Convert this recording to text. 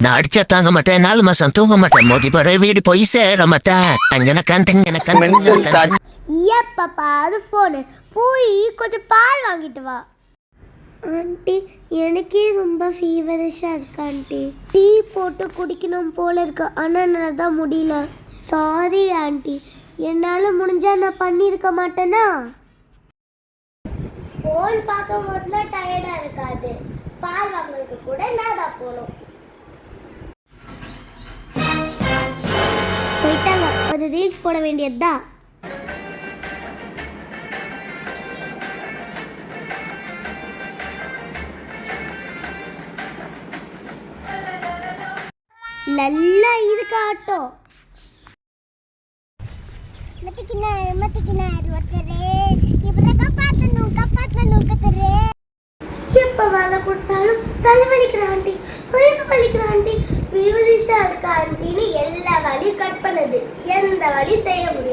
நான் அடிச்சா தாங்க மாட்டேன், 4 மாசம் தூங்க மாட்டேன், மோதி போற வீடு போய் சேர மாட்டேன். அங்கன கண்டங்க ஏப்பாப்பா அது ஃபோனு போய் கொஞ்சம் பால் வாங்கிட்டு வா. ஆண்டி எனக்கே ரொம்ப ஃபீவரிஷாக இருக்கு ஆண்டி. டீ போட்டு குடிக்கணும் போல இருக்கு, ஆனால் என்னால் தான் முடியல. சாரி ஆண்டி, என்னால் முடிஞ்சால் நான் பண்ணியிருக்க மாட்டேனா? ஃபோன் பார்க்கும் போதுலாம் டயர்டாக இருக்காது, பால் வாங்குறதுக்கு கூட நான் தான் போகணும். போயிட்டாங்க, ஒரு ரீல்ஸ் போட வேண்டியதுதான். நல்லா இருக்கு ஆட்டோ. எப்ப வேலை கொடுத்தாலும் தலைவலிக்கிற ஆண்டி, வலிக்கிற ஆண்டி, விவதிஷா இருக்க ஆண்டின்னு எல்லா வழியும் கட் பண்ணுது, எந்த வழி செய்ய முடியும்?